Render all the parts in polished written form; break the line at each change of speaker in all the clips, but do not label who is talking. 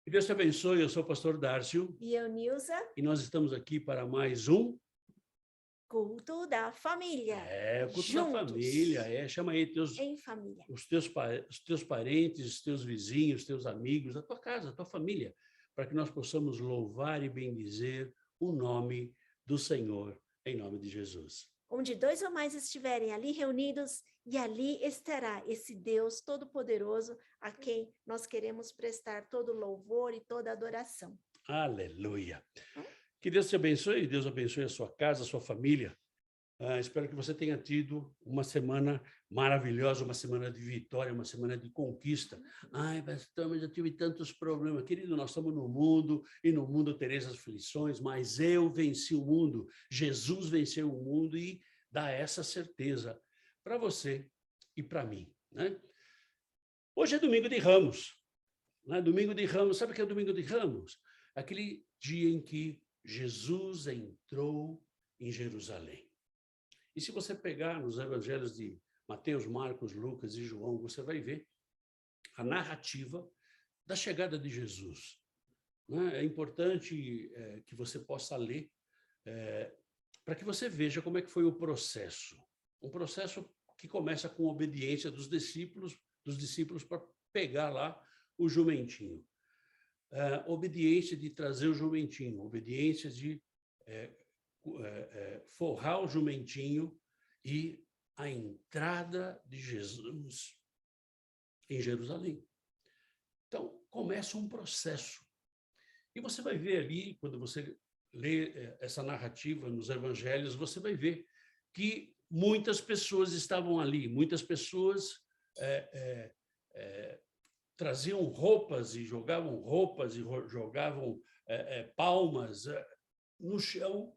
Que Deus te abençoe, eu sou o pastor Dárcio.
E eu, Nilza,
e nós estamos aqui para mais um
culto da família.
o culto
Juntos.
da família. Chama aí
Em família.
os teus parentes, os teus vizinhos, os teus amigos, a tua casa, a tua família, para que nós possamos louvar e bendizer o nome do Senhor, em nome de Jesus.
Onde 2 ou mais estiverem ali reunidos, e ali estará esse Deus Todo-Poderoso a quem nós queremos prestar todo louvor e toda adoração.
Aleluia. Que Deus te abençoe, Deus abençoe a sua casa, a sua família. Espero que você tenha tido uma semana maravilhosa, uma semana de vitória, uma semana de conquista. Ai, pastor, mas eu tive tantos problemas. Querido, nós estamos no mundo, e no mundo tereis as aflições, mas eu venci o mundo. Jesus venceu o mundo e dá essa certeza para você e para mim, né? Hoje é domingo de Ramos, né? Domingo de Ramos, sabe o que é domingo de Ramos? Aquele dia em que Jesus entrou em Jerusalém. E se você pegar nos evangelhos de Mateus, Marcos, Lucas e João, você vai ver a narrativa da chegada de Jesus, né? É importante que você possa ler para que você veja como é que foi o processo. Um processo que começa com a obediência dos discípulos para pegar lá o jumentinho. Obediência de trazer o jumentinho, obediência de forrar o jumentinho e a entrada de Jesus em Jerusalém. Então, começa um processo. E você vai ver ali, quando você lê essa narrativa nos evangelhos, você vai ver que muitas pessoas estavam ali, muitas pessoas traziam roupas e jogavam palmas no chão,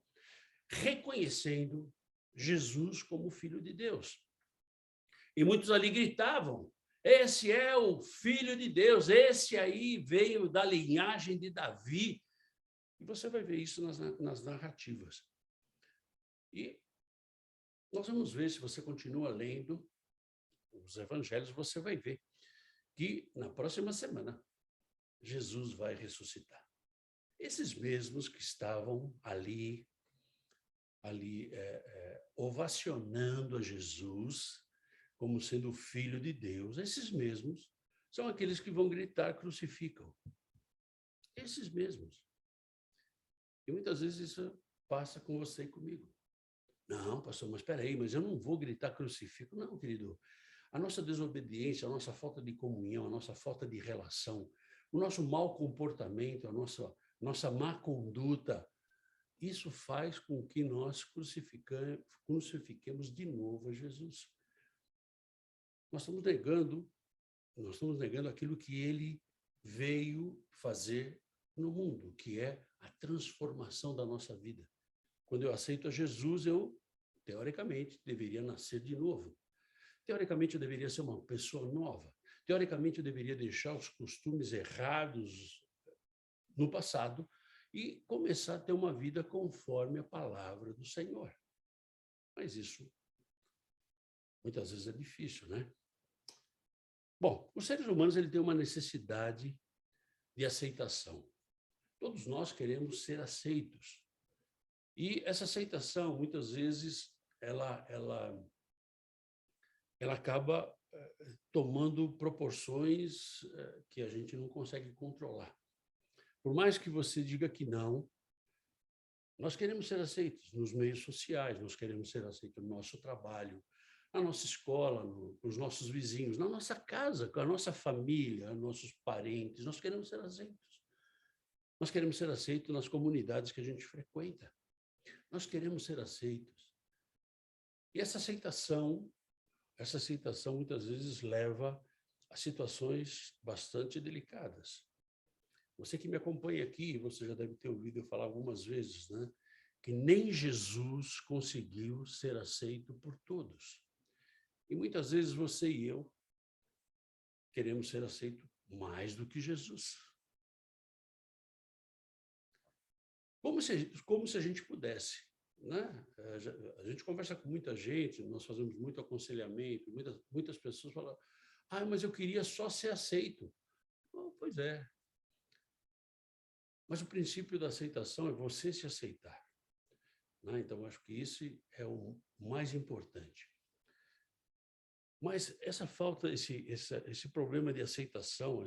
reconhecendo Jesus como Filho de Deus. E muitos ali gritavam: esse é o Filho de Deus, esse aí veio da linhagem de Davi. E você vai ver isso nas narrativas. E nós vamos ver, se você continua lendo os evangelhos, você vai ver que na próxima semana Jesus vai ressuscitar. Esses mesmos que estavam ali ovacionando a Jesus como sendo o Filho de Deus, esses mesmos são aqueles que vão gritar: crucificam. Esses mesmos. E muitas vezes isso passa com você e comigo. Não, pastor, mas espera aí, mas eu não vou gritar crucifico. Não, querido. A nossa desobediência, a nossa falta de comunhão, a nossa falta de relação, o nosso mau comportamento, a nossa má conduta, isso faz com que nós crucifiquemos de novo a Jesus. Nós estamos negando aquilo que ele veio fazer no mundo, que é a transformação da nossa vida. Quando eu aceito a Jesus, eu, teoricamente, deveria nascer de novo. Teoricamente, eu deveria ser uma pessoa nova. Teoricamente, eu deveria deixar os costumes errados no passado e começar a ter uma vida conforme a palavra do Senhor. Mas isso, muitas vezes, é difícil, né? Bom, os seres humanos têm uma necessidade de aceitação. Todos nós queremos ser aceitos. E essa aceitação, muitas vezes, ela acaba tomando proporções que a gente não consegue controlar. Por mais que você diga que não, nós queremos ser aceitos nos meios sociais, nós queremos ser aceitos no nosso trabalho, na nossa escola, nos nossos vizinhos, na nossa casa, com a nossa família, nossos parentes, nós queremos ser aceitos. Nós queremos ser aceitos nas comunidades que a gente frequenta. Nós queremos ser aceitos. E essa aceitação muitas vezes leva a situações bastante delicadas. Você que me acompanha aqui, você já deve ter ouvido eu falar algumas vezes, né? Que nem Jesus conseguiu ser aceito por todos. E muitas vezes você e eu queremos ser aceitos mais do que Jesus. Como se a gente pudesse, né? A gente conversa com muita gente, nós fazemos muito aconselhamento, muitas pessoas falam: mas eu queria só ser aceito. Pois é. Mas o princípio da aceitação é você se aceitar, né? Então, acho que isso é o mais importante. Mas essa falta, esse problema de aceitação,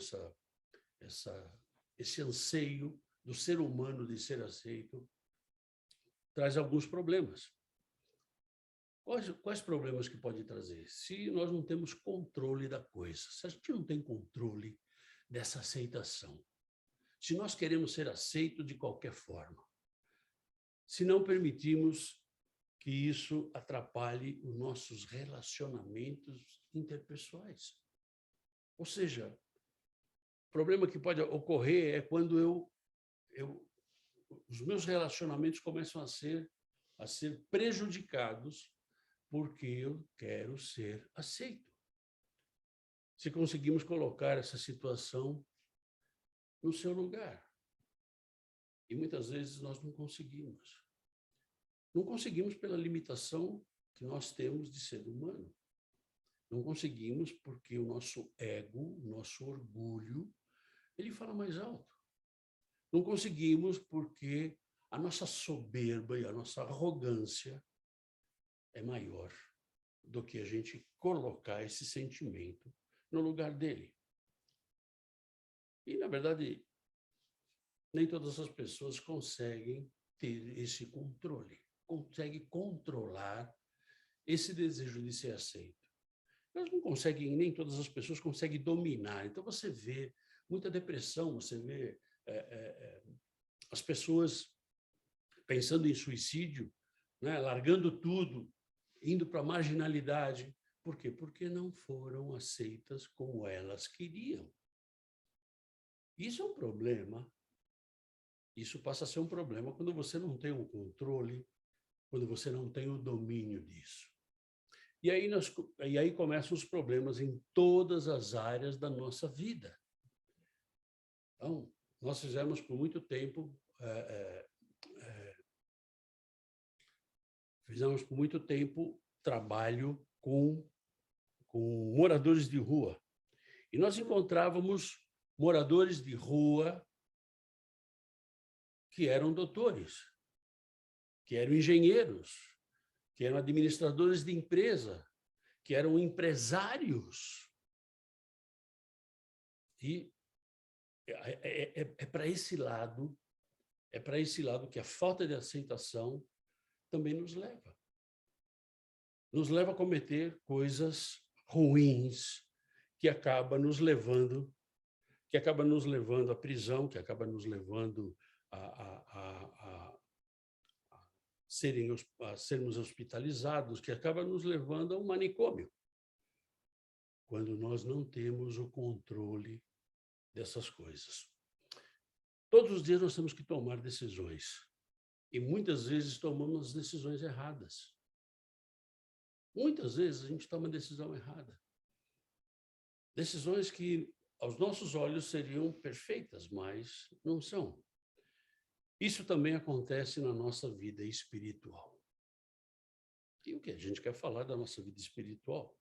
esse anseio do ser humano de ser aceito, traz alguns problemas. Quais problemas que pode trazer? Se nós não temos controle da coisa, se a gente não tem controle dessa aceitação, se nós queremos ser aceitos de qualquer forma, se não permitimos que isso atrapalhe os nossos relacionamentos interpessoais. Ou seja, o problema que pode ocorrer é quando os meus relacionamentos começam a ser prejudicados porque eu quero ser aceito. Se conseguimos colocar essa situação no seu lugar. E muitas vezes nós não conseguimos. Não conseguimos pela limitação que nós temos de ser humano. Não conseguimos porque o nosso ego, o nosso orgulho, ele fala mais alto. Não conseguimos porque a nossa soberba e a nossa arrogância é maior do que a gente colocar esse sentimento no lugar dele. E, na verdade, nem todas as pessoas conseguem ter esse controle, conseguem controlar esse desejo de ser aceito. Elas não conseguem, nem todas as pessoas conseguem dominar. Então, você vê muita depressão, você vê as pessoas pensando em suicídio, né, largando tudo, indo para a marginalidade. Por quê? Porque não foram aceitas como elas queriam. Isso é um problema. Isso passa a ser um problema quando você não tem o controle, quando você não tem o domínio disso. E aí começam os problemas em todas as áreas da nossa vida. Então, nós fizemos por muito tempo trabalho com moradores de rua. E nós encontrávamos moradores de rua que eram doutores, que eram engenheiros, que eram administradores de empresa, que eram empresários. E é para esse lado que a falta de aceitação também nos leva. Nos leva a cometer coisas ruins que acaba nos levando à prisão, que acaba nos levando a sermos hospitalizados, que acaba nos levando a um manicômio, quando nós não temos o controle dessas coisas. Todos os dias nós temos que tomar decisões, e muitas vezes tomamos decisões erradas. Muitas vezes a gente toma decisão errada. Decisões que, aos nossos olhos, seriam perfeitas, mas não são. Isso também acontece na nossa vida espiritual. E o que a gente quer falar da nossa vida espiritual,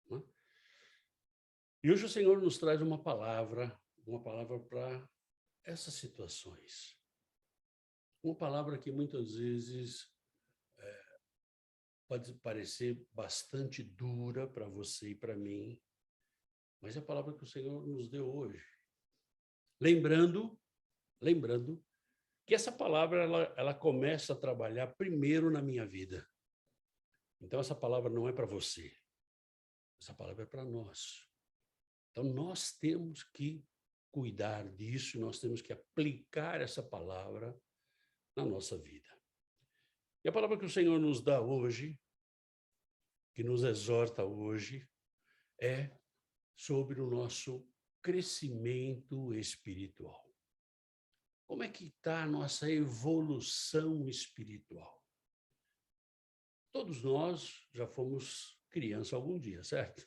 né? E hoje o Senhor nos traz uma palavra para essas situações. Uma palavra que muitas vezes pode parecer bastante dura para você e para mim, mas é a palavra que o Senhor nos deu hoje. Lembrando que essa palavra ela começa a trabalhar primeiro na minha vida. Então, essa palavra não é para você. Essa palavra é para nós. Então, nós temos que cuidar disso, nós temos que aplicar essa palavra na nossa vida. E a palavra que o Senhor nos dá hoje, que nos exorta hoje, é sobre o nosso crescimento espiritual. Como é que está a nossa evolução espiritual? Todos nós já fomos criança algum dia, certo?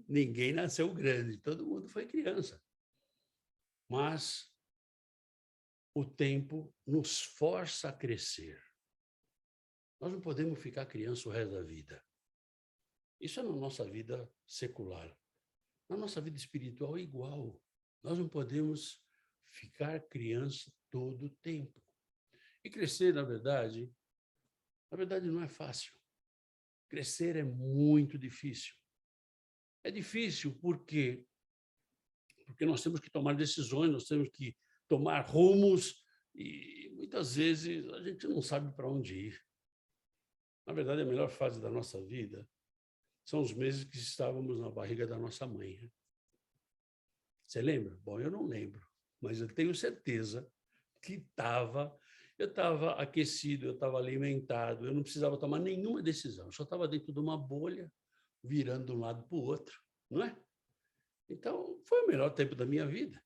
Ninguém nasceu grande, todo mundo foi criança. Mas o tempo nos força a crescer. Nós não podemos ficar criança o resto da vida. Isso é na nossa vida secular. Na nossa vida espiritual é igual. Nós não podemos ficar criança todo tempo. E crescer, na verdade não é fácil. Crescer é muito difícil. É difícil porque nós temos que tomar decisões, nós temos que tomar rumos e muitas vezes a gente não sabe para onde ir. Na verdade, a melhor fase da nossa vida são os meses que estávamos na barriga da nossa mãe. Você lembra? Bom, eu não lembro, mas eu tenho certeza que eu estava aquecido, eu estava alimentado, eu não precisava tomar nenhuma decisão, eu só estava dentro de uma bolha, virando de um lado para o outro, não é? Então, foi o melhor tempo da minha vida.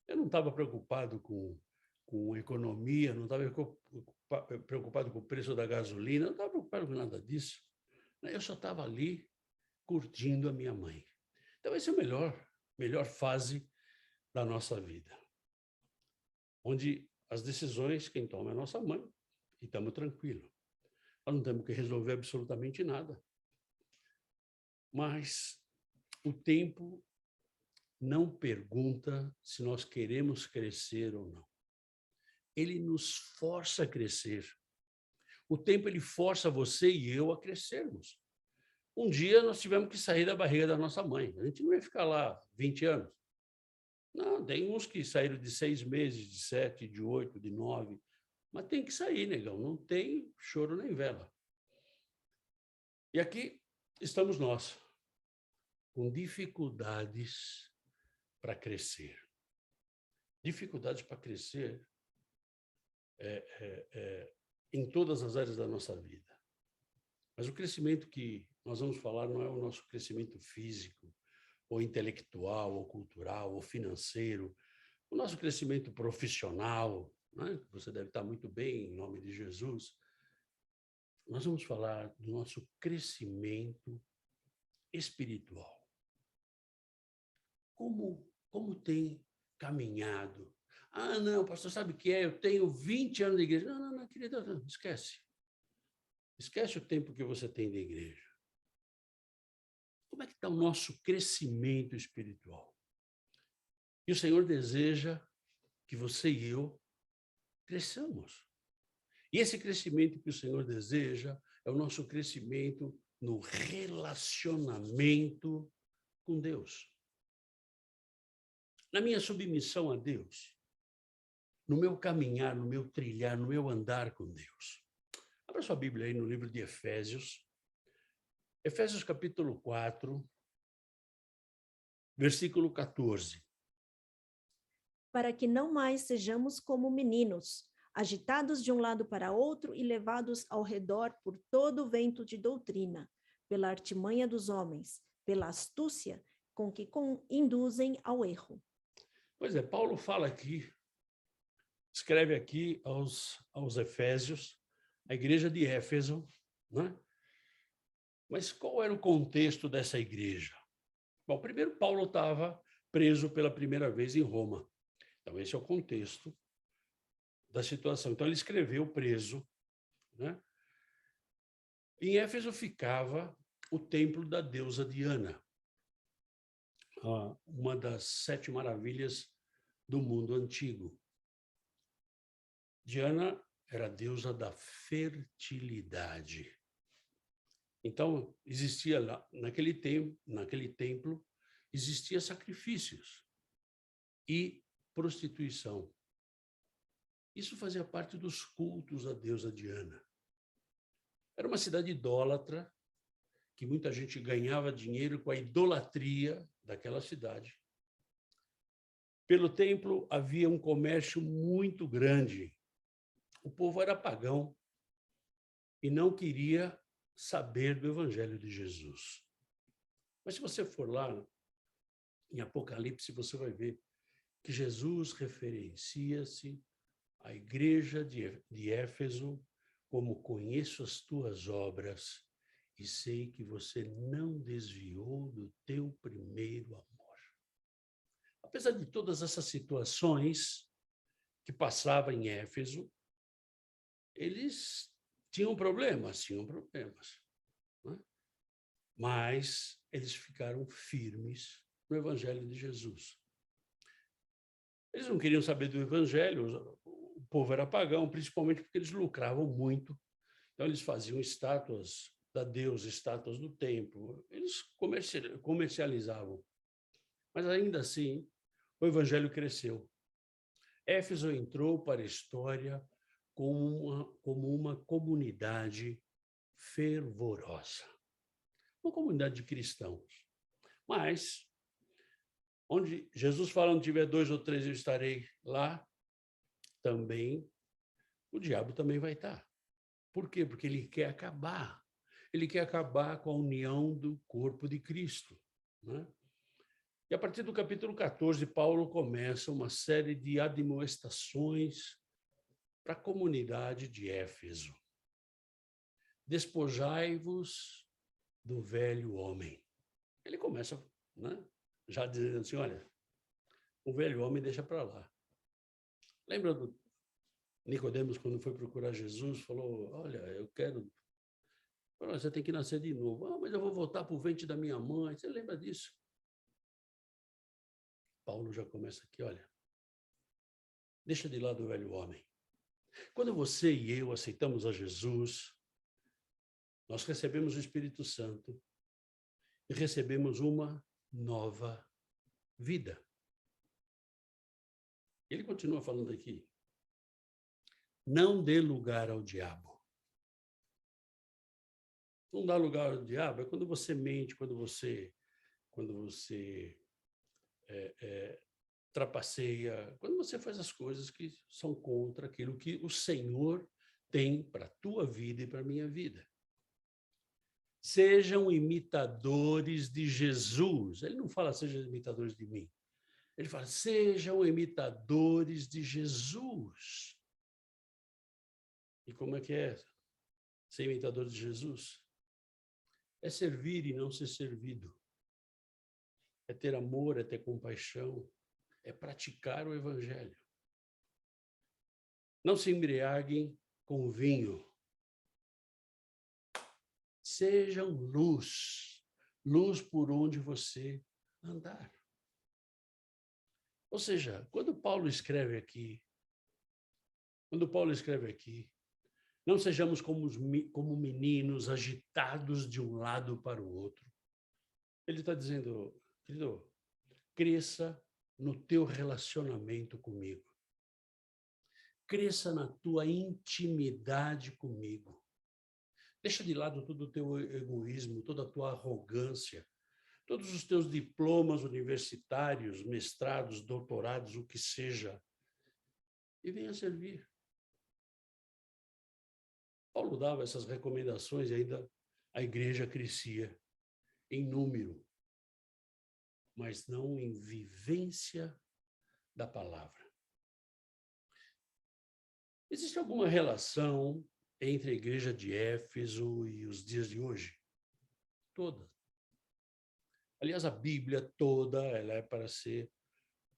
Eu não estava preocupado com economia, não estava preocupado com o preço da gasolina, não estava preocupado com nada disso. Eu só estava ali curtindo a minha mãe. Então, essa é a melhor fase da nossa vida, onde as decisões quem toma é a nossa mãe e estamos tranquilos. Nós não temos que resolver absolutamente nada. Mas o tempo não pergunta se nós queremos crescer ou não. Ele nos força a crescer. O tempo ele força você e eu a crescermos. Um dia nós tivemos que sair da barriga da nossa mãe. A gente não ia ficar lá 20 anos. Não, tem uns que saíram de 6 meses, de 7, de 8, de 9. Mas tem que sair, negão. Não tem choro nem vela. E aqui estamos nós, com dificuldades para crescer. Dificuldades para crescer em todas as áreas da nossa vida. Mas o crescimento que nós vamos falar não é o nosso crescimento físico, ou intelectual, ou cultural, ou financeiro, o nosso crescimento profissional, né? Você deve estar muito bem, em nome de Jesus. Nós vamos falar do nosso crescimento espiritual. Como tem caminhado? Ah, não, pastor, sabe o que é? Eu tenho 20 anos de igreja. Não, querida, não, esquece. Esquece o tempo que você tem de igreja. Como é que está o nosso crescimento espiritual? E o Senhor deseja que você e eu cresçamos. E esse crescimento que o Senhor deseja é o nosso crescimento no relacionamento com Deus. Na minha submissão a Deus, no meu caminhar, no meu trilhar, no meu andar com Deus. Abra sua Bíblia aí no livro de Efésios. Efésios capítulo 4, versículo 14.
Para que não mais sejamos como meninos, agitados de um lado para outro e levados ao redor por todo o vento de doutrina, pela artimanha dos homens, pela astúcia com que induzem ao erro.
Pois é, Paulo fala aqui, escreve aqui aos Efésios, a igreja de Éfeso, né? Mas qual era o contexto dessa igreja? Bom, primeiro Paulo estava preso pela primeira vez em Roma. Então, esse é o contexto da situação. Então, ele escreveu preso, né? Em Éfeso ficava o templo da deusa Diana, uma das 7 maravilhas do mundo antigo. Diana era a deusa da fertilidade. Então, existia lá, naquele templo, existia sacrifícios e prostituição. Isso fazia parte dos cultos à deusa Diana. Era uma cidade idólatra, que muita gente ganhava dinheiro com a idolatria daquela cidade. Pelo templo havia um comércio muito grande. O povo era pagão e não queria saber do Evangelho de Jesus. Mas se você for lá em Apocalipse, você vai ver que Jesus referencia-se à igreja de Éfeso como: conheço as tuas obras e sei que você não desviou do teu primeiro amor. Apesar de todas essas situações que passavam em Éfeso, eles tinham problemas. Né? Mas eles ficaram firmes no Evangelho de Jesus. Eles Eles não queriam saber do evangelho, o povo era pagão, principalmente porque eles lucravam muito. Então, eles faziam estátuas da deusa, estátuas do templo. Eles comercializavam. Mas, ainda assim, o evangelho cresceu. Éfeso entrou para a história como uma comunidade fervorosa. Uma comunidade de cristãos. Mas, onde Jesus fala, onde tiver 2 ou 3, eu estarei lá, também, o diabo também vai estar. Por quê? Porque ele quer acabar. Ele quer acabar com a união do corpo de Cristo, né? E a partir do capítulo 14, Paulo começa uma série de admoestações para a comunidade de Éfeso. Despojai-vos do velho homem. Ele começa, né, já dizendo assim, olha, o velho homem deixa para lá. Lembra do Nicodemos, quando foi procurar Jesus, falou, olha, eu quero... Você tem que nascer de novo. Ah, mas eu vou voltar para o ventre da minha mãe. Você lembra disso? Paulo já começa aqui, olha, deixa de lado o velho homem. Quando você e eu aceitamos a Jesus, nós recebemos o Espírito Santo e recebemos uma nova vida. Ele continua falando aqui, não dê lugar ao diabo. Não dá lugar ao diabo é quando você mente, quando você trapaceia, quando você faz as coisas que são contra aquilo que o Senhor tem para a tua vida e para a minha vida. Sejam imitadores de Jesus. Ele não fala sejam imitadores de mim. Ele fala sejam imitadores de Jesus. E como é que é ser imitador de Jesus? É servir e não ser servido. É ter amor, é ter compaixão, é praticar o evangelho. Não se embriaguem com vinho. Sejam luz, luz por onde você andar. Ou seja, quando Paulo escreve aqui, não sejamos como meninos agitados de um lado para o outro. Ele está dizendo, querido, cresça no teu relacionamento comigo. Cresça na tua intimidade comigo. Deixa de lado todo o teu egoísmo, toda a tua arrogância, todos os teus diplomas universitários, mestrados, doutorados, o que seja, e venha servir. Paulo dava essas recomendações e ainda a igreja crescia em número, mas não em vivência da palavra. Existe alguma relação entre a igreja de Éfeso e os dias de hoje? Toda. Aliás, a Bíblia toda ela é para ser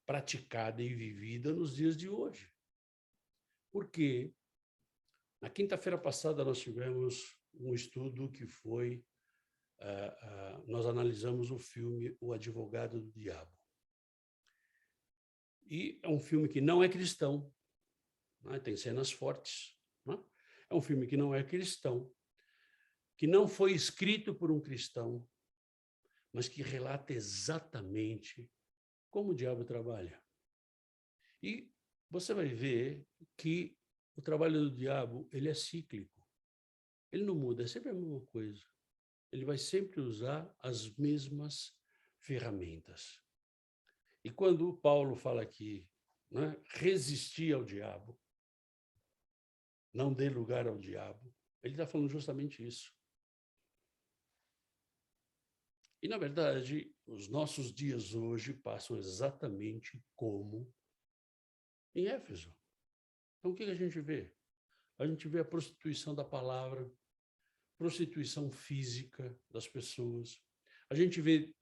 praticada e vivida nos dias de hoje. Porque na quinta-feira passada nós tivemos um estudo que foi, nós analisamos o filme O Advogado do Diabo. E é um filme que não é cristão, né? Tem cenas fortes, né? É um filme que não é cristão, que não foi escrito por um cristão, mas que relata exatamente como o diabo trabalha. E você vai ver que o trabalho do diabo, ele é cíclico. Ele não muda, é sempre a mesma coisa. Ele vai sempre usar as mesmas ferramentas. E quando Paulo fala aqui, né, resistir ao diabo, não dê lugar ao diabo, ele está falando justamente isso. E, na verdade, os nossos dias hoje passam exatamente como em Éfeso. Então, o que a gente vê? A gente vê a prostituição da palavra, prostituição física das pessoas. A gente vê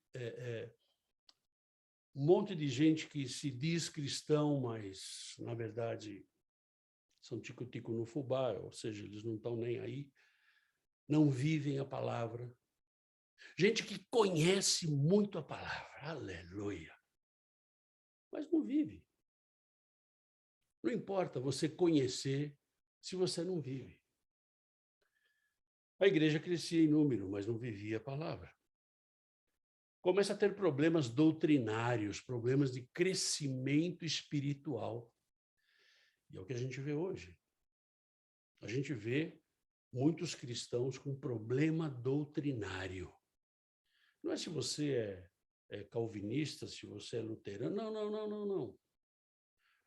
um monte de gente que se diz cristão, mas, na verdade, são tico-tico no fubá, ou seja, eles não estão nem aí, não vivem a palavra. Gente que conhece muito a palavra, aleluia, mas não vive. Não importa você conhecer se você não vive. A igreja crescia em número, mas não vivia a palavra. Começa a ter problemas doutrinários, problemas de crescimento espiritual. E é o que a gente vê hoje. A gente vê muitos cristãos com problema doutrinário. Não é se você é calvinista, se você é luterano. Não.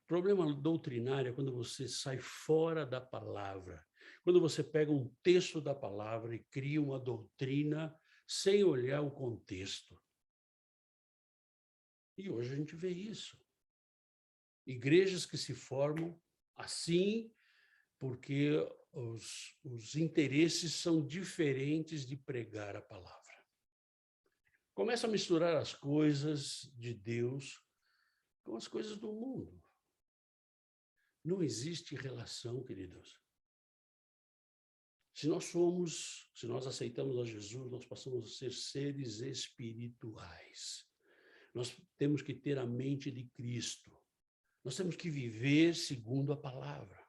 Problema doutrinário é quando você sai fora da palavra. Quando você pega um texto da palavra e cria uma doutrina sem olhar o contexto. E hoje a gente vê isso. Igrejas que se formam assim porque os interesses são diferentes de pregar a palavra. Começa a misturar as coisas de Deus com as coisas do mundo. Não existe relação, queridos. Se nós aceitamos a Jesus, nós passamos a ser seres espirituais. Nós temos que ter a mente de Cristo. Nós temos que viver segundo a palavra.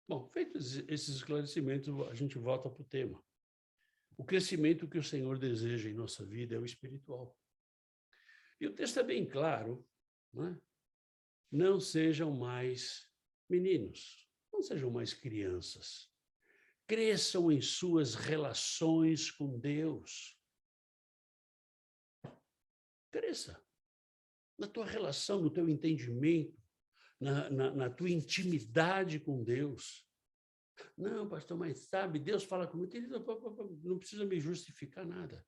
Bom, feitos esses esclarecimentos, a gente volta para o tema. O crescimento que o Senhor deseja em nossa vida é o espiritual. E o texto é bem claro, não é? Não sejam mais meninos, não sejam mais crianças. Cresçam em suas relações com Deus. Cresça na tua relação, no teu entendimento, na tua intimidade com Deus. Não, pastor, mas sabe, Deus fala comigo, não precisa me justificar nada.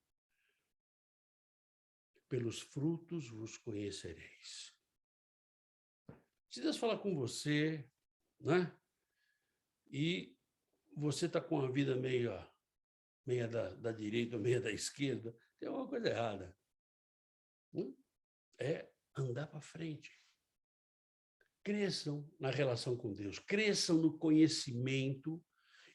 Pelos frutos vos conhecereis. Se Deus falar com você, né? E você está com a vida meia da direita, meia da esquerda, tem alguma coisa errada. É andar para frente. Cresçam na relação com Deus, cresçam no conhecimento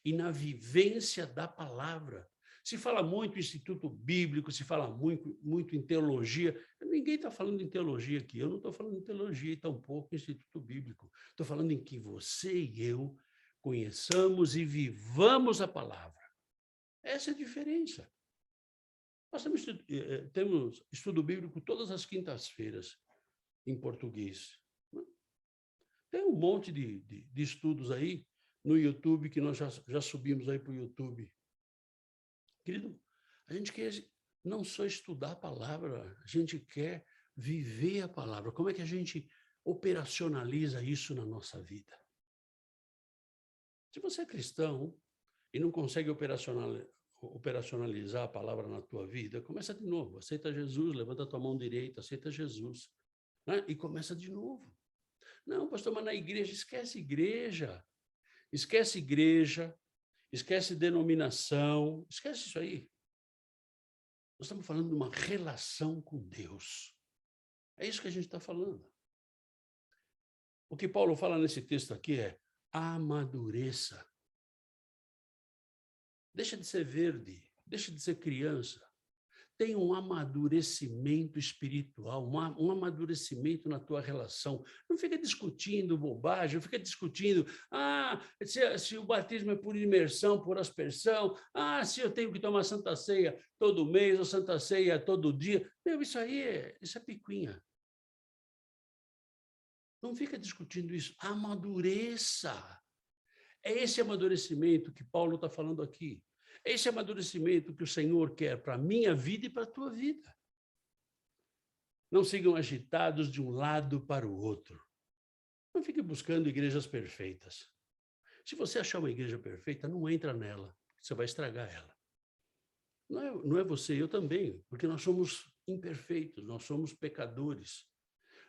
e na vivência da palavra. Se fala muito em instituto bíblico, se fala muito em teologia. Ninguém está falando em teologia aqui. Eu não estou falando em teologia e tampouco em instituto bíblico. Estou falando em que você e eu conheçamos e vivamos a palavra. Essa é a diferença. Nós temos estudo bíblico todas as quintas-feiras em português. Tem um monte de estudos aí no YouTube que nós já subimos aí para o YouTube. Querido, a gente quer não só estudar a palavra, a gente quer viver a palavra. Como é que a gente operacionaliza isso na nossa vida? Se você é cristão e não consegue operacionalizar a palavra na tua vida, começa de novo. Aceita Jesus, levanta a tua mão direita, aceita Jesus. Né? E começa de novo. Não, pastor, mas na igreja, esquece igreja. Esquece igreja, esquece denominação, esquece isso aí. Nós estamos falando de uma relação com Deus. É isso que a gente está falando. O que Paulo fala nesse texto aqui é amadureça. Deixa de ser verde, deixa de ser criança. Tem um amadurecimento espiritual, um amadurecimento na tua relação. Não fica discutindo bobagem, não fica discutindo se o batismo é por imersão, por aspersão, se eu tenho que tomar Santa Ceia todo mês ou Santa Ceia todo dia. Meu, isso é picuinha. Não fica discutindo isso. Amadureça. É esse amadurecimento que Paulo está falando aqui. Esse amadurecimento que o Senhor quer para a minha vida e para a tua vida. Não sigam agitados de um lado para o outro. Não fique buscando igrejas perfeitas. Se você achar uma igreja perfeita, não entra nela. Você vai estragar ela. Não é você, eu também, porque nós somos imperfeitos, nós somos pecadores.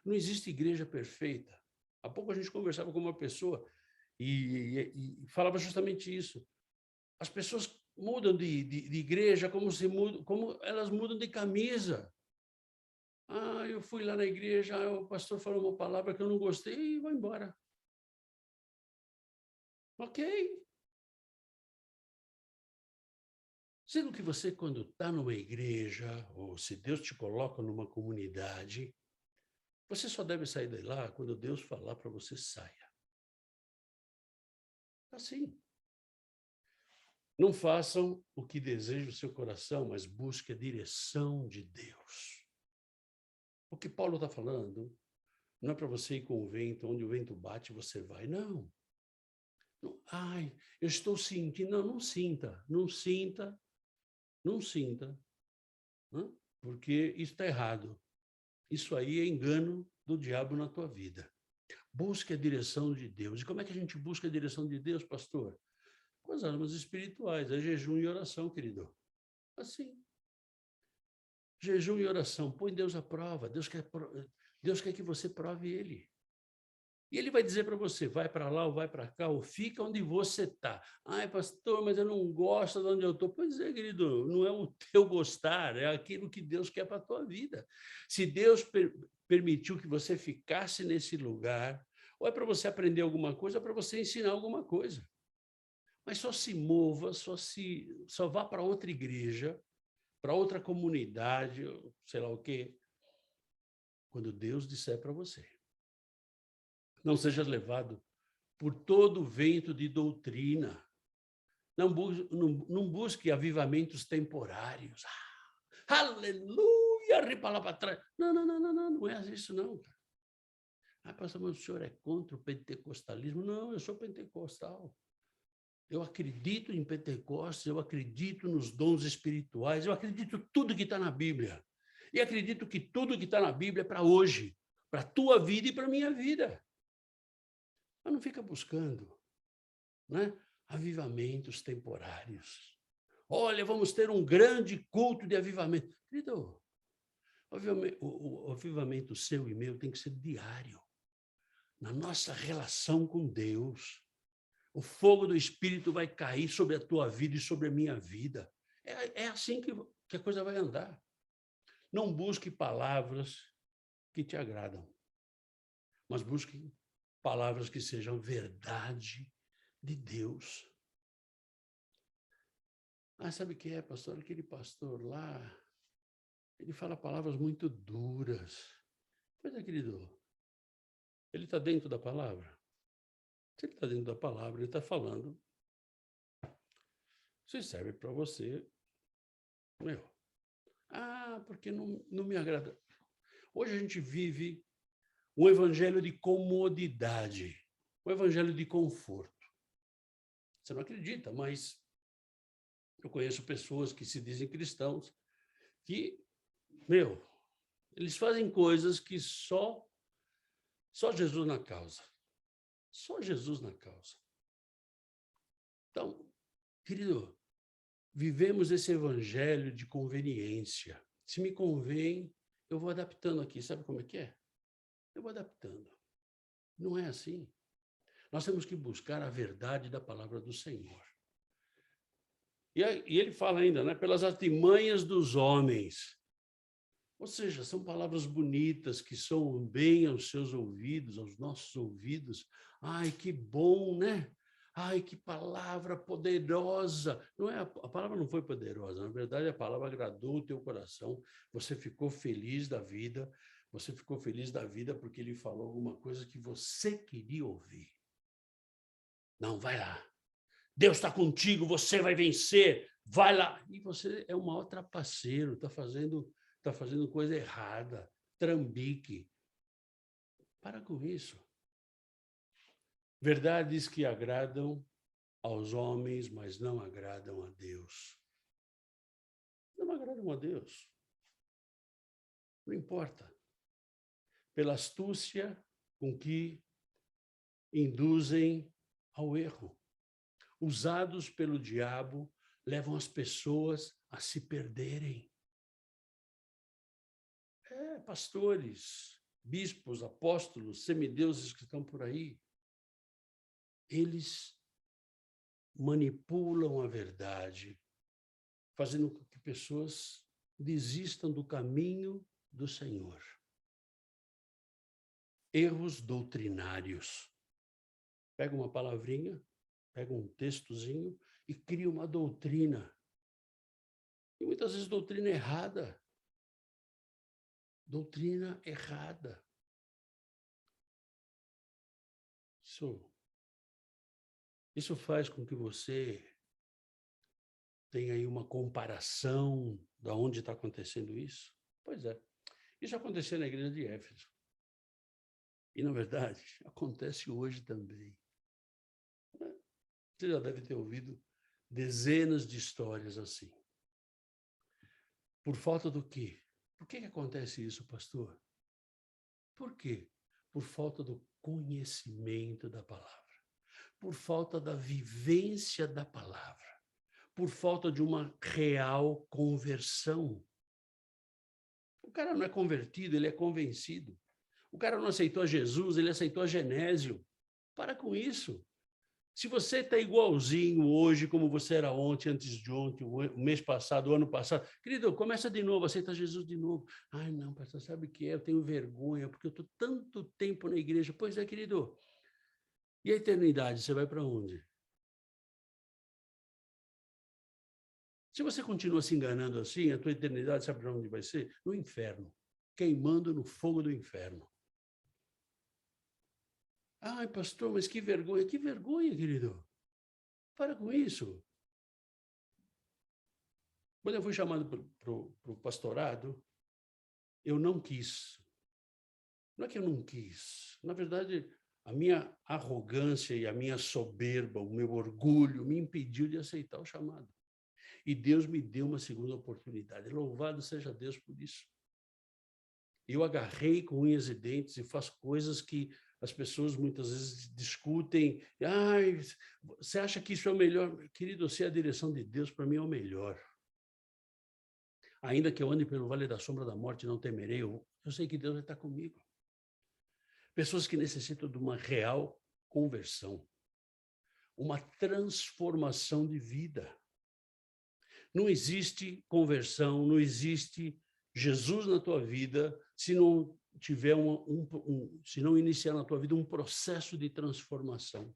Não existe igreja perfeita. Há pouco a gente conversava com uma pessoa e falava justamente isso. As pessoas mudam de igreja como elas mudam de camisa. Eu fui lá na igreja, o pastor falou uma palavra que eu não gostei e vou embora. Ok. Sendo que você, quando está numa igreja, ou se Deus te coloca numa comunidade, Você só deve sair de lá quando Deus falar para você saia. Assim. Não façam o que deseja o seu coração, mas busque a direção de Deus. O que Paulo está falando não é para você ir com o vento, onde o vento bate, você vai. Não. Ai, eu estou sentindo. Não, não sinta. Não sinta. Não sinta. Porque isso está errado. Isso aí é engano do diabo na tua vida. Busque a direção de Deus. E como é que a gente busca a direção de Deus, pastor? Com as armas espirituais, é jejum e oração, querido. Assim. Jejum e oração. Põe Deus à prova. Deus quer que você prove Ele. E Ele vai dizer para você, vai para lá ou vai para cá, ou fica onde você está. Ai, pastor, mas eu não gosto de onde eu estou. Pois é, querido, não é o teu gostar, é aquilo que Deus quer para a tua vida. Se Deus permitiu que você ficasse nesse lugar, ou é para você aprender alguma coisa, ou é para você ensinar alguma coisa. Mas só se mova, só vá para outra igreja, para outra comunidade, sei lá o quê, quando Deus disser para você. Não seja levado por todo vento de doutrina. Não busque avivamentos temporários. Aleluia! Ripa lá para trás. Não é isso não, cara. Pastor, mas o senhor é contra o pentecostalismo? Não, eu sou pentecostal. Eu acredito em Pentecostes, eu acredito nos dons espirituais, eu acredito tudo que está na Bíblia. E acredito que tudo que está na Bíblia é para hoje, para a tua vida e para a minha vida. Mas não fica buscando, né? Avivamentos temporários. Olha, vamos ter um grande culto de avivamento. Querido, o avivamento seu e meu tem que ser diário. Na nossa relação com Deus. O fogo do Espírito vai cair sobre a tua vida e sobre a minha vida. É assim que a coisa vai andar. Não busque palavras que te agradam, mas busque palavras que sejam verdade de Deus. Sabe o que é, pastor? Aquele pastor lá, ele fala palavras muito duras. Pois é, querido, ele está dentro da palavra? Se ele está dentro da palavra, ele está falando. Se serve para você, meu. Porque não me agrada. Hoje a gente vive um evangelho de comodidade, um evangelho de conforto. Você não acredita, mas eu conheço pessoas que se dizem cristãos que, eles fazem coisas que só Jesus na causa. Só Jesus na causa. Então, querido, vivemos esse evangelho de conveniência. Se me convém, eu vou adaptando aqui. Sabe como é que é? Eu vou adaptando. Não é assim. Nós temos que buscar a verdade da palavra do Senhor. E ele fala ainda, né? Pelas artimanhas dos homens. Ou seja, são palavras bonitas que soam bem aos seus ouvidos, aos nossos ouvidos. Ai, que bom, né? Ai, que palavra poderosa. Não é, a palavra não foi poderosa, na verdade a palavra agradou o teu coração. Você ficou feliz da vida. Você ficou feliz da vida porque ele falou alguma coisa que você queria ouvir. Não, vai lá. Deus está contigo, você vai vencer. Vai lá. E você é um maior trapaceiro, está fazendo coisa errada, trambique. Para com isso. Verdades que agradam aos homens, mas não agradam a Deus. Não agradam a Deus. Não importa. Pela astúcia com que induzem ao erro. Usados pelo diabo, levam as pessoas a se perderem. Pastores, bispos, apóstolos, semideuses que estão por aí, eles manipulam a verdade, fazendo com que pessoas desistam do caminho do Senhor. Erros doutrinários. Pega uma palavrinha, pega um textozinho e cria uma doutrina. E muitas vezes doutrina errada. Doutrina errada. Isso faz com que você tenha aí uma comparação de onde está acontecendo isso? Pois é. Isso aconteceu na igreja de Éfeso. E, na verdade, acontece hoje também. Você já deve ter ouvido dezenas de histórias assim. Por falta do quê? Por que acontece isso, pastor? Por quê? Por falta do conhecimento da palavra. Por falta da vivência da palavra. Por falta de uma real conversão. O cara não é convertido, ele é convencido. O cara não aceitou Jesus, ele aceitou a Genésio. Para com isso. Se você está igualzinho hoje, como você era ontem, antes de ontem, o mês passado, o ano passado, querido, começa de novo, aceita Jesus de novo. Ai, não, pastor, sabe o que é? Eu tenho vergonha, porque eu estou tanto tempo na igreja. Pois é, querido. E a eternidade, você vai para onde? Se você continua se enganando assim, a tua eternidade, sabe para onde vai ser? No inferno. Queimando no fogo do inferno. Ai, pastor, mas que vergonha. Que vergonha, querido. Para com isso. Quando eu fui chamado para o pastorado, eu não quis. Não é que eu não quis. Na verdade, a minha arrogância e a minha soberba, o meu orgulho, me impediu de aceitar o chamado. E Deus me deu uma segunda oportunidade. Louvado seja Deus por isso. Eu agarrei com unhas e dentes e faço coisas que as pessoas muitas vezes discutem. Ai, você acha que isso é o melhor? Querido, se é a direção de Deus, para mim é o melhor. Ainda que eu ande pelo vale da sombra da morte, não temerei. Eu sei que Deus vai estar comigo. Pessoas que necessitam de uma real conversão, uma transformação de vida. Não existe conversão, não existe Jesus na tua vida se não tiver se não iniciar na tua vida um processo de transformação.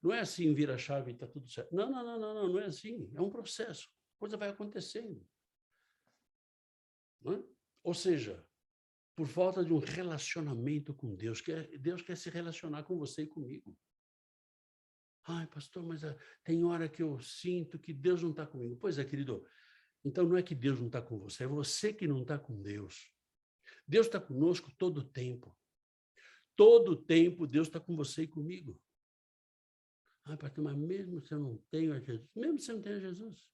Não é assim, vira a chave e está tudo certo. Não é assim. É um processo. A coisa vai acontecendo. Não é? Ou seja, por falta de um relacionamento com Deus, Deus quer se relacionar com você e comigo. Ai, pastor, mas tem hora que eu sinto que Deus não está comigo. Pois é, querido. Então, não é que Deus não está com você, é você que não está com Deus. Deus está conosco todo o tempo. Todo o tempo, Deus está com você e comigo. Ah, pastor, mas mesmo se eu não tenho a Jesus, mesmo se eu não tenho a Jesus,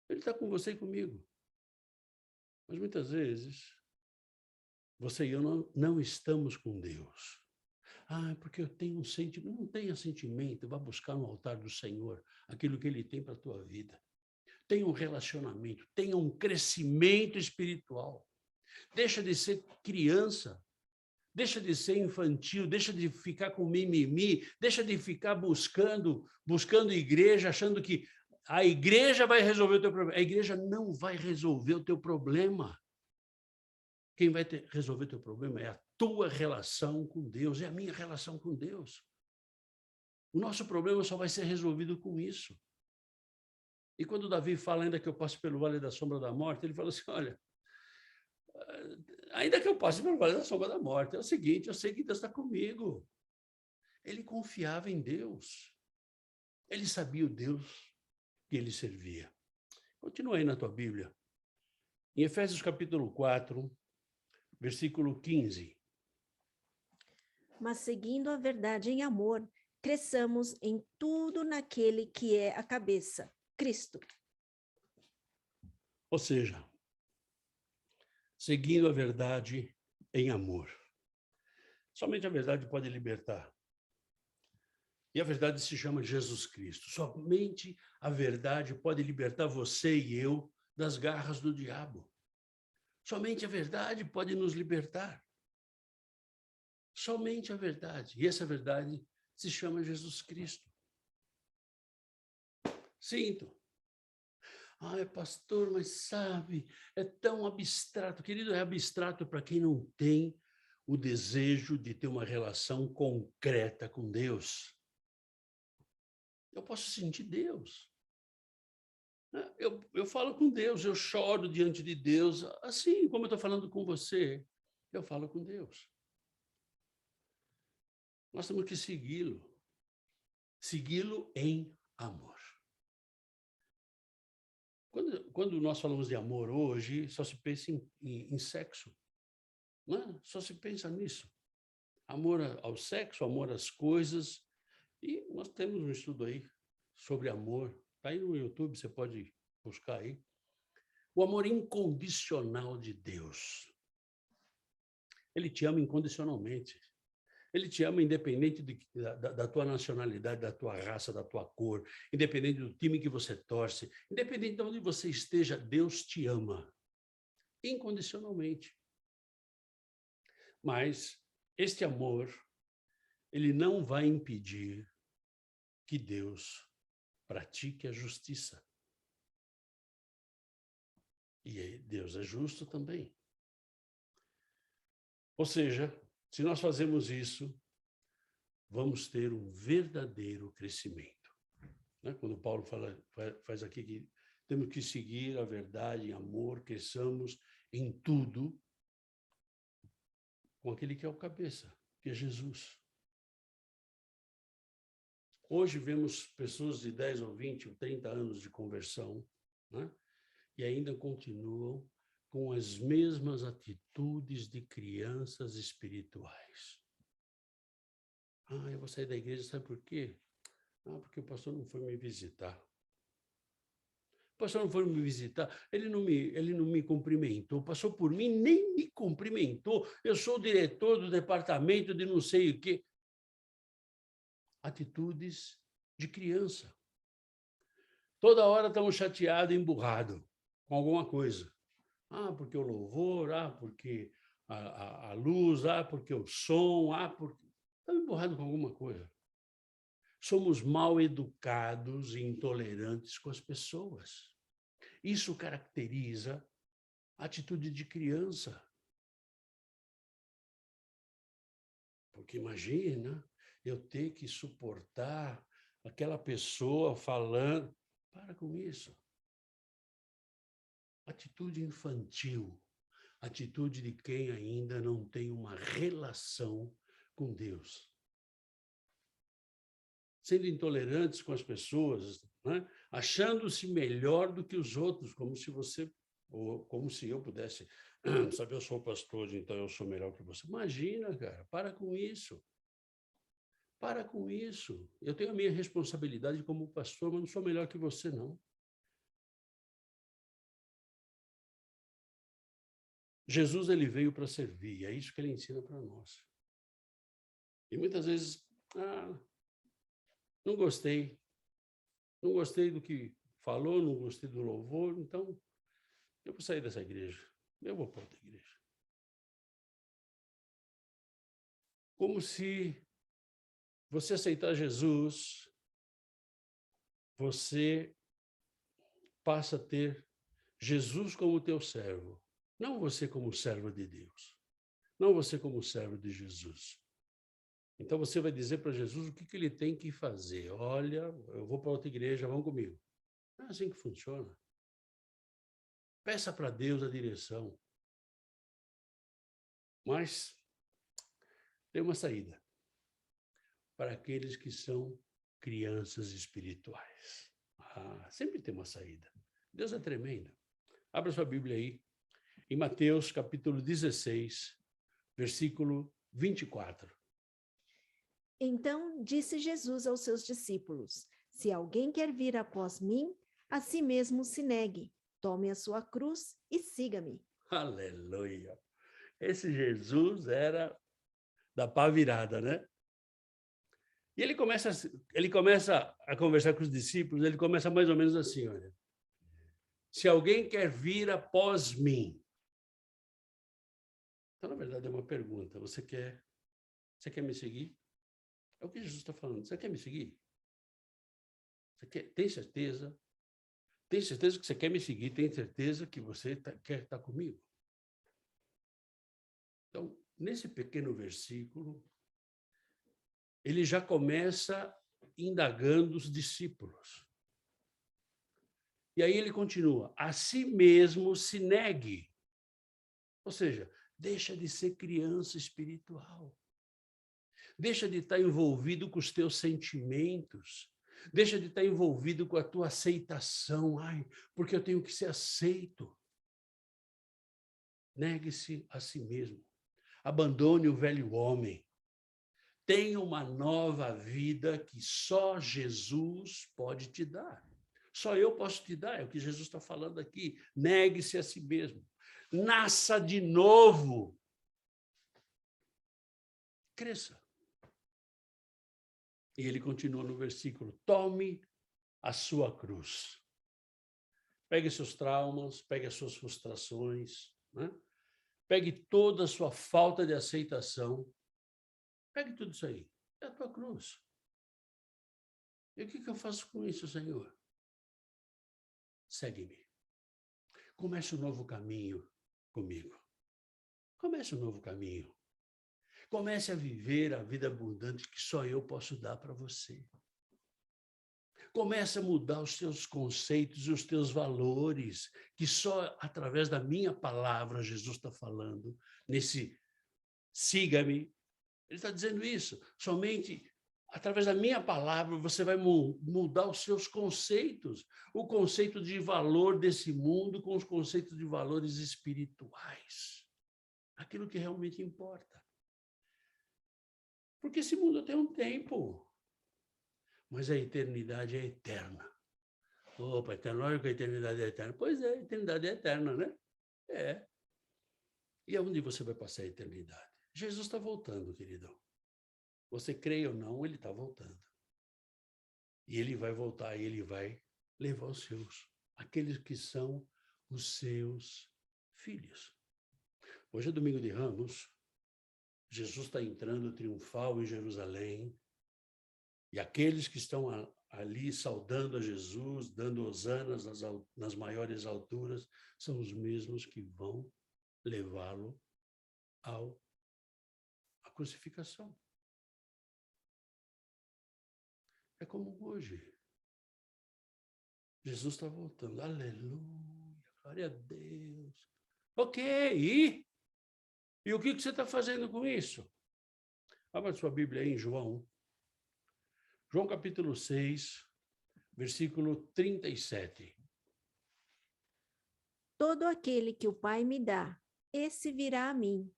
Ele está com você e comigo. Mas muitas vezes, você e eu não estamos com Deus. Ah, porque eu tenho um sentimento. Não tenha sentimento, vá buscar no altar do Senhor aquilo que Ele tem para a tua vida. Tenha um relacionamento, tenha um crescimento espiritual. Deixa de ser criança, deixa de ser infantil, deixa de ficar com mimimi, deixa de ficar buscando igreja, achando que a igreja vai resolver o teu problema. A igreja não vai resolver o teu problema. Quem vai resolver o teu problema é a tua relação com Deus, é a minha relação com Deus. O nosso problema só vai ser resolvido com isso. E quando Davi fala, ainda que eu passe pelo vale da sombra da morte, ele fala assim, olha, ainda que eu passe pelo vale da sombra da morte, é o seguinte, eu sei que Deus está comigo. Ele confiava em Deus. Ele sabia o Deus que ele servia. Continua aí na tua Bíblia. Em Efésios capítulo 4, versículo 15.
Mas seguindo a verdade em amor, cresçamos em tudo naquele que é a cabeça, Cristo.
Ou seja, seguindo a verdade em amor. Somente a verdade pode libertar. E a verdade se chama Jesus Cristo. Somente a verdade pode libertar você e eu das garras do diabo. Somente a verdade pode nos libertar. Somente a verdade. E essa verdade se chama Jesus Cristo. Sinto. Ai, pastor, mas sabe, é tão abstrato. Querido, é abstrato para quem não tem o desejo de ter uma relação concreta com Deus. Eu posso sentir Deus. Eu falo com Deus, eu choro diante de Deus, assim como eu estou falando com você, eu falo com Deus. Nós temos que segui-lo. Segui-lo em amor. Quando nós falamos de amor hoje, só se pensa em sexo. Não é? Só se pensa nisso. Amor ao sexo, amor às coisas. E nós temos um estudo aí sobre amor. Está aí no YouTube, você pode buscar aí. O amor incondicional de Deus. Ele te ama incondicionalmente. Ele te ama independente da tua nacionalidade, da tua raça, da tua cor, independente do time que você torce, independente de onde você esteja, Deus te ama incondicionalmente. Mas este amor, ele não vai impedir que Deus pratique a justiça. E Deus é justo também. Ou seja, se nós fazemos isso, vamos ter um verdadeiro crescimento. Quando Paulo faz aqui que temos que seguir a verdade em amor, cresçamos em tudo com aquele que é o cabeça, que é Jesus. Hoje vemos pessoas de 10 ou 20 ou 30 anos de conversão, né? E ainda continuam com as mesmas atitudes de crianças espirituais. Eu vou sair da igreja, sabe por quê? Porque o pastor não foi me visitar. O pastor não foi me visitar, ele não me cumprimentou, passou por mim, nem me cumprimentou. Eu sou o diretor do departamento de não sei o quê. Atitudes de criança. Toda hora estamos chateados e emburrados com alguma coisa. Porque o louvor, porque a luz, porque o som, porque... Estamos emburrados com alguma coisa. Somos mal educados e intolerantes com as pessoas. Isso caracteriza a atitude de criança. Porque imagina eu ter que suportar aquela pessoa falando. Para com isso. Atitude infantil. Atitude de quem ainda não tem uma relação com Deus. Sendo intolerantes com as pessoas, né? Achando-se melhor do que os outros, como se eu pudesse saber, eu sou pastor, então eu sou melhor que você. Imagina, cara, para com isso. Para com isso. Eu tenho a minha responsabilidade como pastor, mas não sou melhor que você, não. Jesus, ele veio para servir, é isso que ele ensina para nós. E muitas vezes, não gostei do que falou, não gostei do louvor, então eu vou sair dessa igreja, eu vou para outra igreja. Como se você aceitar Jesus, você passa a ter Jesus como teu servo, não você como servo de Deus, não você como servo de Jesus. Então você vai dizer para Jesus o que ele tem que fazer. Olha, eu vou para outra igreja, vão comigo. Não é assim que funciona. Peça para Deus a direção. Mas tem uma saída para aqueles que são crianças espirituais. Sempre tem uma saída. Deus é tremendo. Abra sua Bíblia aí, em Mateus capítulo 16, versículo 24.
Então disse Jesus aos seus discípulos: Se alguém quer vir após mim, a si mesmo se negue, tome a sua cruz e siga-me.
Aleluia! Esse Jesus era da pá virada, né? E ele começa a conversar com os discípulos, ele começa mais ou menos assim, olha. Se alguém quer vir após mim. Então, na verdade, é uma pergunta. Você quer me seguir? É o que Jesus está falando. Você quer me seguir? Tem certeza? Tem certeza que você quer me seguir? Tem certeza que você quer estar comigo? Então, nesse pequeno versículo, ele já começa indagando os discípulos. E aí ele continua, a si mesmo se negue. Ou seja, deixa de ser criança espiritual. Deixa de estar envolvido com os teus sentimentos. Deixa de estar envolvido com a tua aceitação. Ai, porque eu tenho que ser aceito. Negue-se a si mesmo. Abandone o velho homem. Tenha uma nova vida que só Jesus pode te dar. Só eu posso te dar, é o que Jesus está falando aqui. Negue-se a si mesmo. Nasça de novo. Cresça. E ele continua no versículo: tome a sua cruz. Pegue seus traumas, pegue as suas frustrações, né? Pegue toda a sua falta de aceitação. Pegue tudo isso aí. É a tua cruz. E o que eu faço com isso, Senhor? Segue-me. Comece um novo caminho comigo. Comece um novo caminho. Comece a viver a vida abundante que só eu posso dar para você. Comece a mudar os teus conceitos e os teus valores, que só através da minha palavra Jesus está falando, nesse siga-me. Ele está dizendo isso. Somente através da minha palavra você vai mudar os seus conceitos, o conceito de valor desse mundo com os conceitos de valores espirituais. Aquilo que realmente importa. Porque esse mundo tem um tempo, mas a eternidade é eterna. Opa, eterno, olha que a eternidade é eterna. Pois é, a eternidade é eterna, né? É. E aonde você vai passar a eternidade? Jesus está voltando, queridão. Você crê ou não, ele está voltando. E ele vai voltar, e ele vai levar os seus, aqueles que são os seus filhos. Hoje é domingo de Ramos. Jesus está entrando triunfal em Jerusalém. E aqueles que estão ali saudando a Jesus, dando hosanas nas maiores alturas, são os mesmos que vão levá-lo à crucificação. É como hoje. Jesus está voltando. Aleluia, glória a Deus. Ok, e o que você está fazendo com isso? Abra sua Bíblia aí em João. João capítulo 6, versículo 37.
Todo aquele que o Pai me dá, esse virá a mim,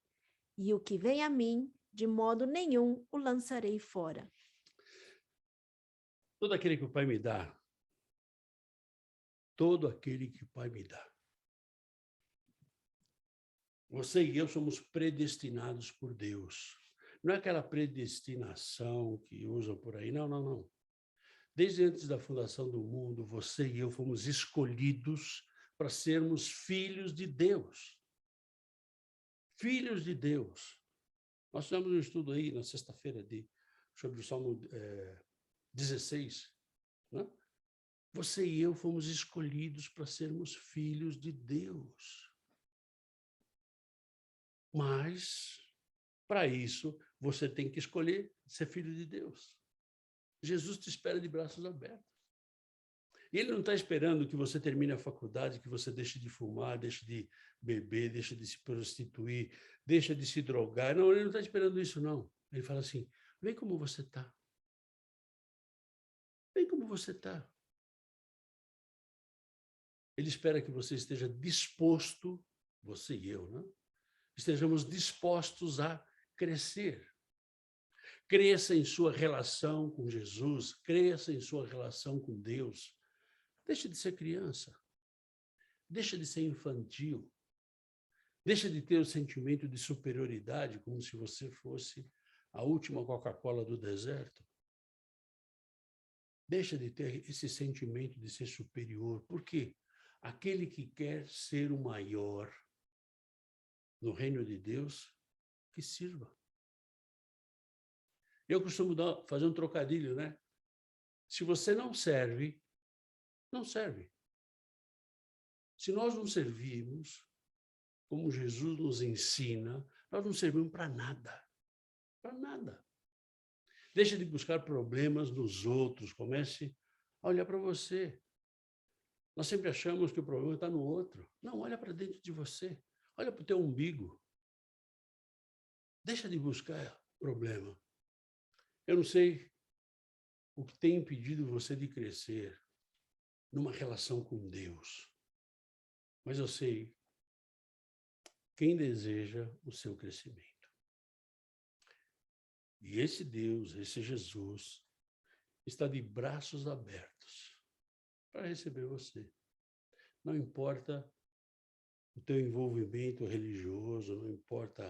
e o que vem a mim, de modo nenhum o lançarei fora.
Todo aquele que o Pai me dá, todo aquele que o Pai me dá. Você e eu somos predestinados por Deus. Não é aquela predestinação que usam por aí, não, não, não. Desde antes da fundação do mundo, você e eu fomos escolhidos para sermos filhos de Deus. Filhos de Deus. Nós tivemos um estudo aí na sexta-feira sobre o Salmo 16, né? Você e eu fomos escolhidos para sermos filhos de Deus. Mas, para isso, você tem que escolher ser filho de Deus. Jesus te espera de braços abertos. E ele não está esperando que você termine a faculdade, que você deixe de fumar, deixe de beber, deixe de se prostituir, deixe de se drogar. Não, ele não está esperando isso, não. Ele fala assim, vem como você está. Vem como você está. Ele espera que você esteja disposto, você e eu, né? Estejamos dispostos a crescer. Cresça em sua relação com Jesus, cresça em sua relação com Deus. Deixe de ser criança. Deixa de ser infantil. Deixa de ter o sentimento de superioridade, como se você fosse a última Coca-Cola do deserto. Deixa de ter esse sentimento de ser superior. Por quê? Aquele que quer ser o maior no reino de Deus, que sirva. Eu costumo fazer um trocadilho, né? Se você não serve, não serve. Se nós não servimos, como Jesus nos ensina, nós não servimos para nada. Para nada. Deixa de buscar problemas nos outros, comece a olhar para você. Nós sempre achamos que o problema está no outro. Não, olha para dentro de você. Olha para o teu umbigo. Deixa de buscar problema. Eu não sei o que tem impedido você de crescer numa relação com Deus, mas eu sei quem deseja o seu crescimento. E esse Deus, esse Jesus, está de braços abertos para receber você. Não importa o teu envolvimento religioso, não importa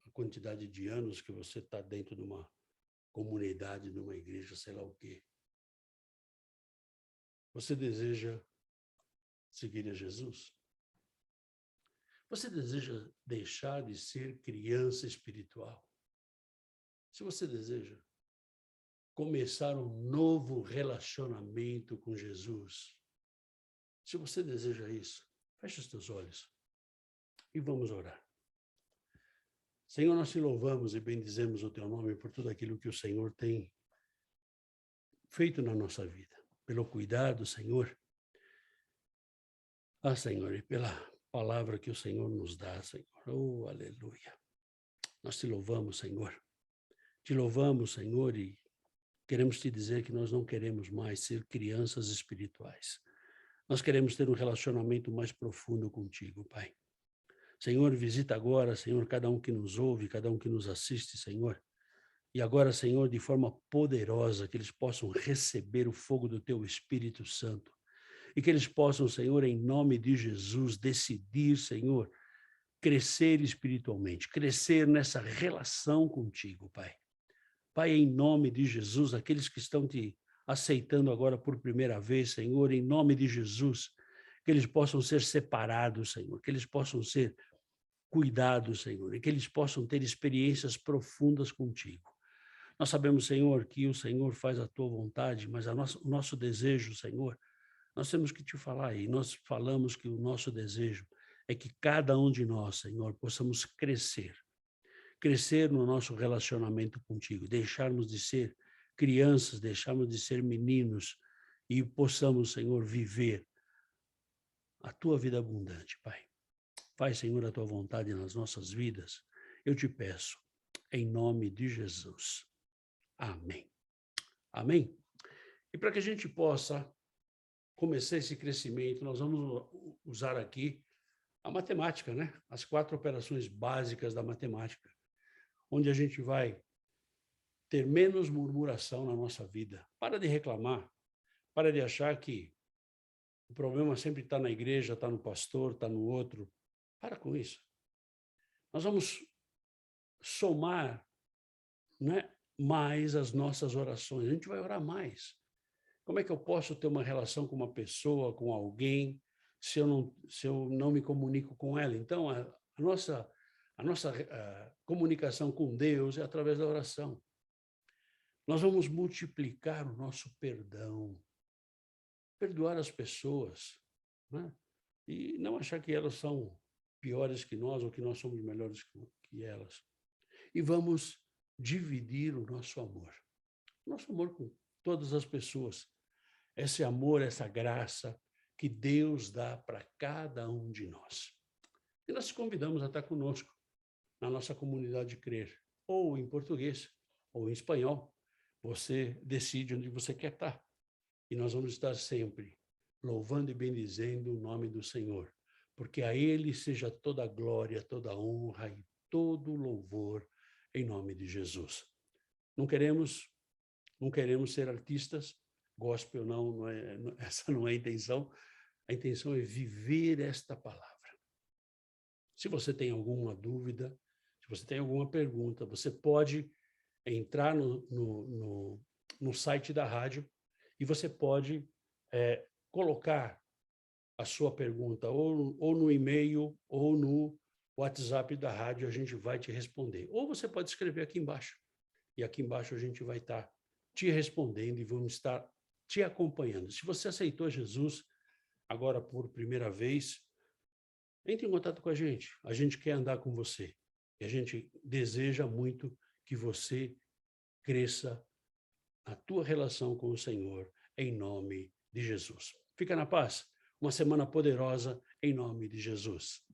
a quantidade de anos que você está dentro de uma comunidade, de uma igreja, sei lá o quê. Você deseja seguir a Jesus? Você deseja deixar de ser criança espiritual? Se você deseja começar um novo relacionamento com Jesus, se você deseja isso, feche os teus olhos e vamos orar. Senhor, nós te louvamos e bendizemos o teu nome por tudo aquilo que o Senhor tem feito na nossa vida, pelo cuidado, Senhor. Senhor, e pela palavra que o Senhor nos dá, Senhor. Oh, aleluia. Nós te louvamos, Senhor. Te louvamos, Senhor, e queremos te dizer que nós não queremos mais ser crianças espirituais. Nós queremos ter um relacionamento mais profundo contigo, Pai. Senhor, visita agora, Senhor, cada um que nos ouve, cada um que nos assiste, Senhor. E agora, Senhor, de forma poderosa, que eles possam receber o fogo do teu Espírito Santo. E que eles possam, Senhor, em nome de Jesus, decidir, Senhor, crescer espiritualmente, crescer nessa relação contigo, Pai. Pai, em nome de Jesus, aqueles que estão te aceitando agora por primeira vez, Senhor, em nome de Jesus, que eles possam ser separados, Senhor, que eles possam ser cuidados, Senhor, e que eles possam ter experiências profundas contigo. Nós sabemos, Senhor, que o Senhor faz a tua vontade, mas o nosso desejo, Senhor, nós temos que te falar, e nós falamos que o nosso desejo é que cada um de nós, Senhor, possamos crescer no nosso relacionamento contigo, deixarmos de ser crianças, deixarmos de ser meninos e possamos, Senhor, viver a tua vida abundante, Pai. Faz, Senhor, a tua vontade nas nossas vidas. Eu te peço, em nome de Jesus. Amém. Amém? E para que a gente possa começar esse crescimento, nós vamos usar aqui a matemática, né? As 4 operações básicas da matemática, onde a gente vai ter menos murmuração na nossa vida. Para de reclamar, para de achar que o problema sempre está na igreja, está no pastor, está no outro. Para com isso. Nós vamos somar, né, mais as nossas orações. A gente vai orar mais. Como é que eu posso ter uma relação com uma pessoa, com alguém, se eu não me comunico com ela? Então, a nossa comunicação com Deus é através da oração. Nós vamos multiplicar o nosso perdão, perdoar as pessoas, né? E não achar que elas são piores que nós ou que nós somos melhores que elas. E vamos dividir o nosso amor com todas as pessoas. Esse amor, essa graça que Deus dá para cada um de nós. E nós te convidamos a estar conosco na nossa comunidade de crer, ou em português, ou em espanhol. Você decide onde você quer estar. E nós vamos estar sempre louvando e bendizendo o nome do Senhor, porque a Ele seja toda a glória, toda a honra e todo o louvor em nome de Jesus. Não queremos ser artistas, gospel essa não é a intenção. A intenção é viver esta palavra. Se você tem alguma dúvida, se você tem alguma pergunta, você pode entrar no site da rádio e você pode colocar a sua pergunta ou no e-mail ou no WhatsApp da rádio, a gente vai te responder. Ou você pode escrever aqui embaixo. E aqui embaixo a gente vai estar te respondendo e vamos estar te acompanhando. Se você aceitou Jesus agora por primeira vez, entre em contato com a gente. A gente quer andar com você. E a gente deseja muito que você cresça a tua relação com o Senhor, em nome de Jesus. Fica na paz. Uma semana poderosa, em nome de Jesus.